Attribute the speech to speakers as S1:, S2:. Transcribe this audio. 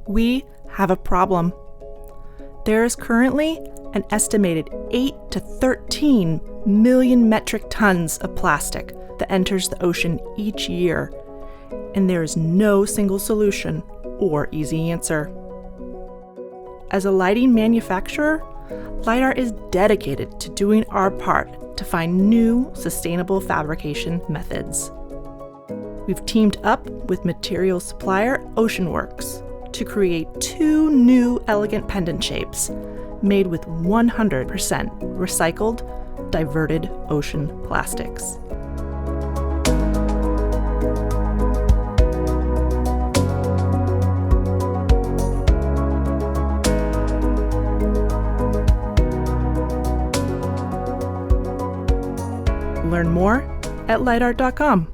S1: We have a problem. There is currently an estimated 8 to 13 million metric tons of plastic that enters the ocean each year, and there is no single solution or easy answer. As a lighting manufacturer, LightArt is dedicated to doing our part to find new, sustainable fabrication methods. We've teamed up with material supplier Oceanworks to create 2 new elegant pendant shapes made with 100% recycled, diverted ocean plastics. Learn more at lightart.com.